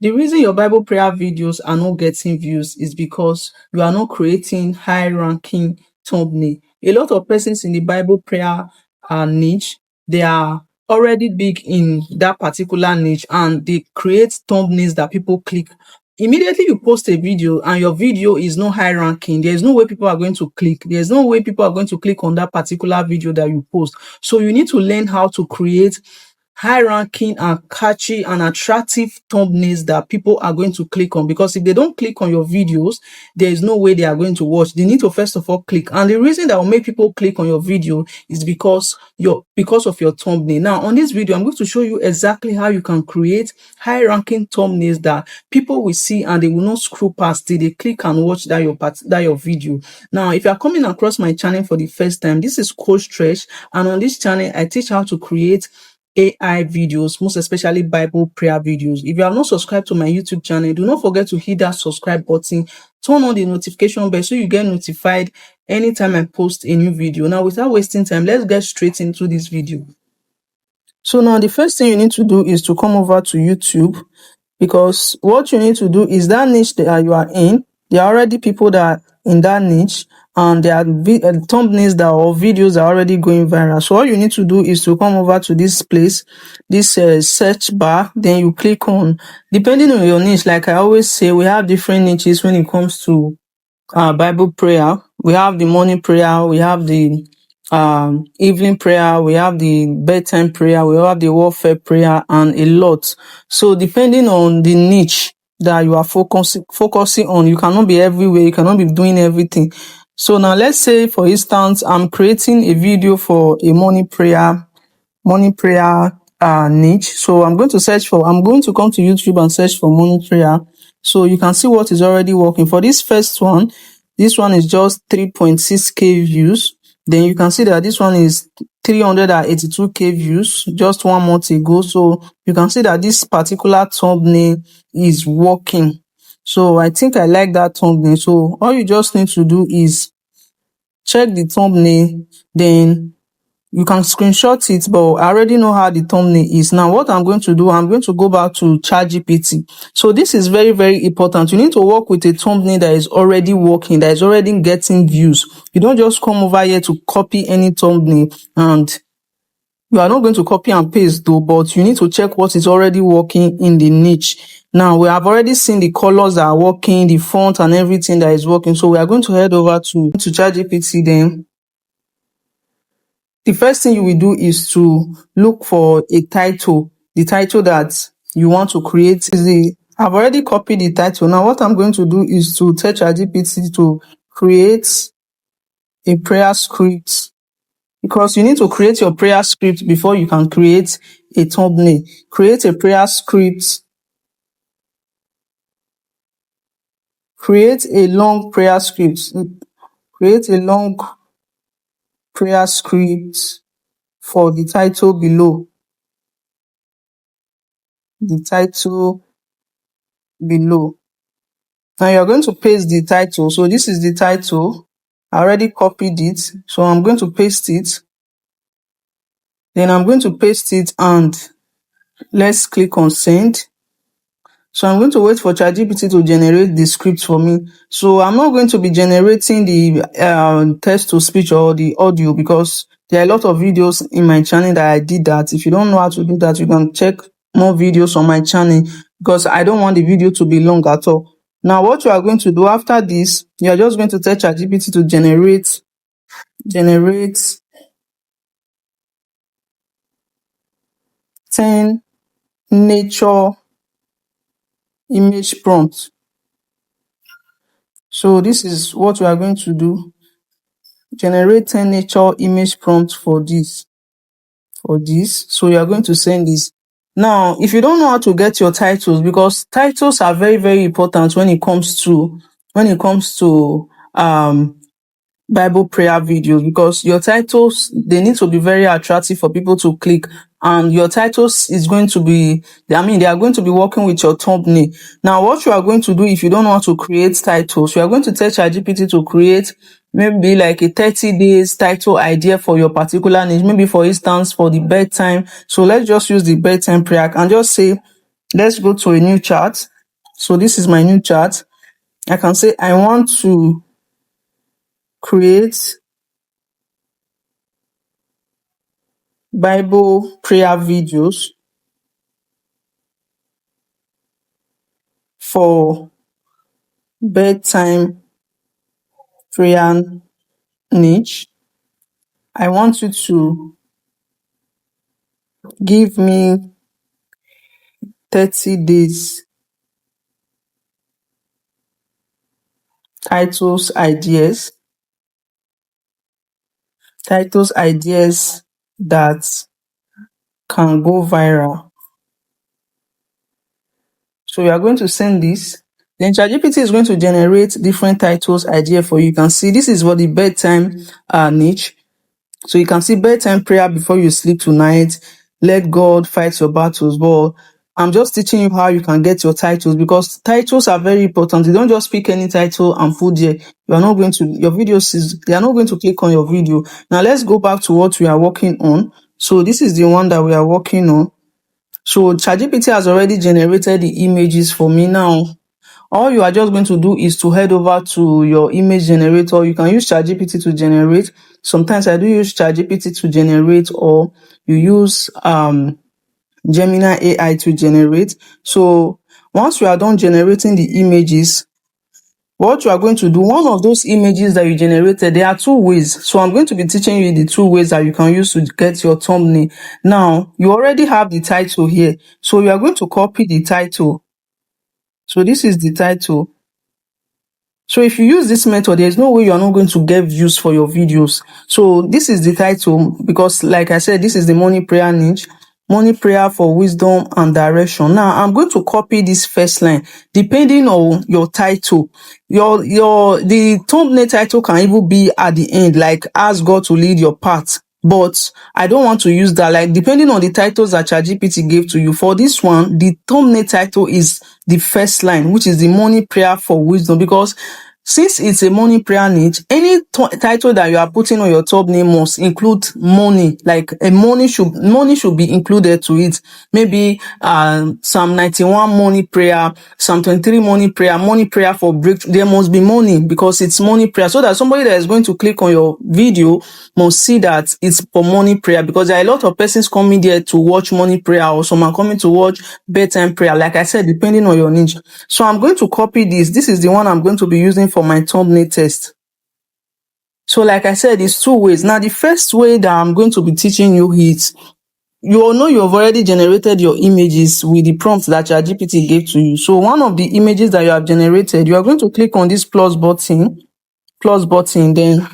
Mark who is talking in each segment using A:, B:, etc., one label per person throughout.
A: The reason your Bible prayer videos are not getting views is because you are not creating high ranking thumbnail. A lot of persons in the Bible prayer niche, they are already big in that particular niche and they create thumbnails that people click. Immediately you post a video and your video is not high ranking, there's no way people are going to click. There's no way people are going to click on that particular video that you post. So you need to learn how to create high ranking and catchy and attractive thumbnails that people are going to click on, because if they don't click on your videos, there is no way they are going to watch. They need to first of all click, and the reason that will make people click on your video is because of your thumbnail. Now on this video I'm going to show you exactly how you can create high ranking thumbnails that people will see and they will not scroll past till they click and watch that your video. Now if you are coming across my channel for the first time, this is Coach Stretch, and on this channel I teach how to create AI videos, most especially Bible prayer videos. If you have not subscribed to my YouTube channel, do not forget to hit that subscribe button, turn on the notification bell so you get notified anytime I post a new video. Now without wasting time, let's get straight into this video. So now the first thing you need to do is to come over to YouTube, because what you need to do is that niche that you are in, there are already people that are in that niche and there are thumbnails that or videos that are already going viral. So all you need to do is to come over to this place, this search bar, then you click on, depending on your niche. Like I always say, we have different niches when it comes to Bible prayer. We have the morning prayer, we have the evening prayer, we have the bedtime prayer, we have the warfare prayer, and a lot. So depending on the niche that you are focusing on, you cannot be everywhere, you cannot be doing everything. So now let's say for instance I'm creating a video for a morning prayer niche. So I'm going to come to YouTube and search for morning prayer. So you can see what is already working. For this first one, this one is just 3.6k views. Then you can see that this one is 382k views just 1 month ago. So you can see that this particular thumbnail is working. So I think I like that thumbnail. So all you just need to do is check the thumbnail, then you can screenshot it, but I already know how the thumbnail is. Now what I'm going to do, I'm going to go back to ChatGPT. So this is very, very important. You need to work with a thumbnail that is already working, that is already getting views. You don't just come over here to copy any thumbnail, and you are not going to copy and paste though, but you need to check what is already working in the niche. Now we have already seen the colors that are working, the font and everything that is working. So we are going to head over to ChatGPT. Then the first thing you will do is to look for a title. The title that you want to create I've already copied the title. Now what I'm going to do is to tell ChatGPT to create a prayer script, because you need to create your prayer script before you can create a thumbnail. Create a prayer script. Create a long prayer script. Create a long prayer script for the title below. The title below. Now you're going to paste the title. So this is the title. I already copied it. So I'm going to paste it. Then I'm going to paste it and let's click on send. So I'm going to wait for ChatGPT to generate the script for me. So I'm not going to be generating the text to speech or the audio, because there are a lot of videos in my channel that I did that. If you don't know how to do that, you can check more videos on my channel, because I don't want the video to be long at all. Now what you are going to do after this, you are just going to tell ChatGPT to generate 10 nature image prompts. So this is what we are going to do. Generate 10 nature image prompts for this. So you are going to send this. Now, if you don't know how to get your titles, because titles are very, very important when it comes to Bible prayer videos, because your titles, they need to be very attractive for people to click, and your titles is going to be, they are going to be working with your thumbnail. Now what you are going to do, if you don't know how to create titles, you are going to tell ChatGPT to create maybe like a 30 days title idea for your particular niche. Maybe for instance for the bedtime. So let's just use the bedtime prayer and just say, let's go to a new chat. So this is my new chat. I can say I want to create Bible prayer videos for bedtime prayer niche. I want you to give me 30 days titles ideas that can go viral. So you are going to send this. Then ChatGPT is going to generate different titles idea for you. You can see this is what the bedtime niche. So you can see bedtime prayer before you sleep tonight. Let God fight your battles. But I'm just teaching you how you can get your titles, because titles are very important. You don't just pick any title and put there. You are not going to, your videos is, they are not going to click on your video. Now let's go back to what we are working on. So this is the one that we are working on. So ChatGPT has already generated the images for me. Now all you are just going to do is to head over to your image generator. You can use ChatGPT to generate. Sometimes I do use ChatGPT to generate, or you use Gemini AI to generate. So once you are done generating the images, what you are going to do, one of those images that you generated, there are two ways. So I'm going to be teaching you the two ways that you can use to get your thumbnail. Now you already have the title here, so you are going to copy the title. So this is the title. So if you use this method, there's no way you're not going to get views for your videos. So this is the title, because like I said, this is the morning prayer niche. Morning prayer for wisdom and direction. Now I'm going to copy this first line. Depending on your title, the thumbnail title can even be at the end, like ask God to lead your path. But I don't want to use that. Like, depending on the titles that ChatGPT gave to you, for this one, the thumbnail title is the first line, which is the morning prayer for wisdom. Because since it's a morning prayer niche, any title that you are putting on your thumbnail must include morning. Like a morning should be included to it. Maybe Psalm 91 morning prayer, Psalm 23 morning prayer for breakthrough. There must be morning, because it's morning prayer, so that somebody that is going to click on your video must see that it's for morning prayer. Because there are a lot of persons coming there to watch morning prayer, or some are coming to watch bedtime prayer, like I said, depending on your niche. So I'm going to copy this. This is the one I'm going to be using for my thumbnail test. So like I said, it's two ways. Now the first way that I'm going to be teaching you is, you all know you've already generated your images with the prompts that ChatGPT gave to you. So one of the images that you have generated, you are going to click on this plus button, then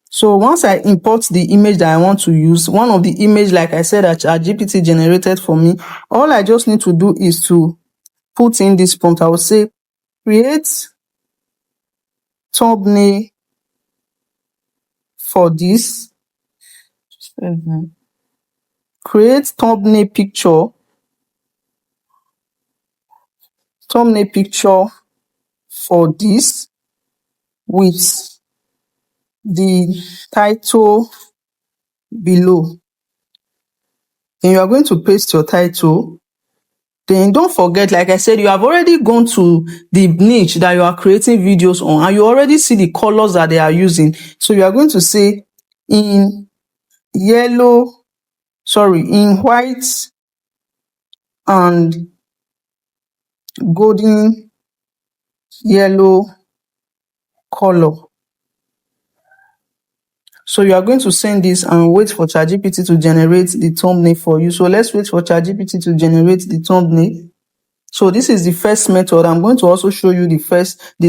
A: so once I import the image that I want to use, one of the image, like I said, that ChatGPT generated for me, all I just need to do is to put in this prompt. I will say, create thumbnail for this. Create thumbnail picture for this with the title below. Then you are going to paste your title. Then don't forget, like I said, you have already gone to the niche that you are creating videos on, and you already see the colors that they are using. So you are going to say in white and golden yellow color. So you are going to send this and wait for ChatGPT to generate the thumbnail for you. So let's wait for ChatGPT to generate the thumbnail. So this is the first method. I'm going to also show you the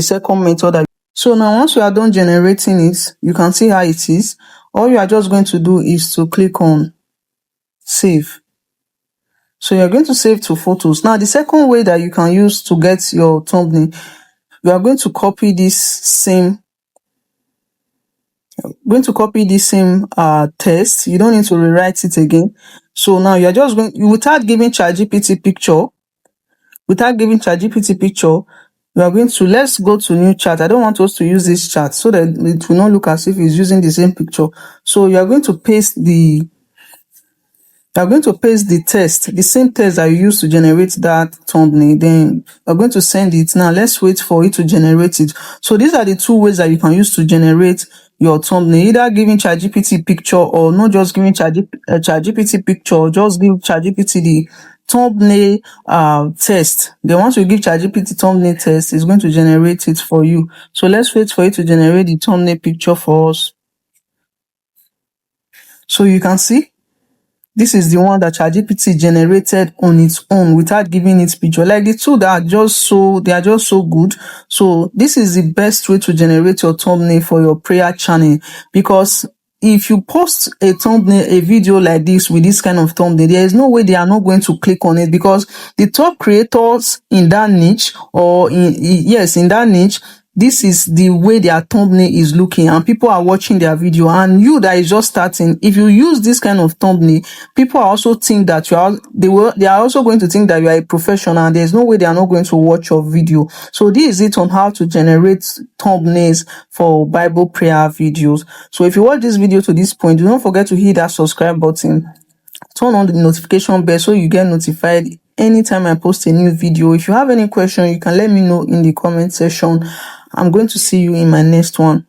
A: second method. So now once you are done generating it, you can see how it is. All you are just going to do is to click on save. So you're going to save to photos. Now the second way that you can use to get your thumbnail, you are going to copy this same text. You don't need to rewrite it again. So now you're just going, without giving ChatGPT picture, you are going to, let's go to new chat. I don't want us to use this chat so that it will not look as if it's using the same picture. So you are going to paste the You are going to paste the text, the same text that you used to generate that thumbnail. Then you're going to send it. Now let's wait for it to generate it. So these are the two ways that you can use to generate your thumbnail, either giving ChatGPT picture or not just giving ChatGPT picture, just give ChatGPT the thumbnail test. Then once you give ChatGPT thumbnail test, it's going to generate it for you. So let's wait for it to generate the thumbnail picture for us. So you can see this is the one that ChatGPT generated on its own without giving it picture. Like the two that they are just so good. So this is the best way to generate your thumbnail for your prayer channel, because if you post a thumbnail, a video like this with this kind of thumbnail, there is no way they are not going to click on it, because the top creators in that niche, or in that niche, this is the way their thumbnail is looking and people are watching their video. And you that is just starting, if you use this kind of thumbnail, people also think that they are also going to think that you are a professional, and there's no way they are not going to watch your video. So this is it on how to generate thumbnails for Bible prayer videos. So if you watch this video to this point, do not forget to hit that subscribe button, turn on the notification bell so you get notified anytime I post a new video. If you have any question, you can let me know in the comment section. I'm going to see you in my next one.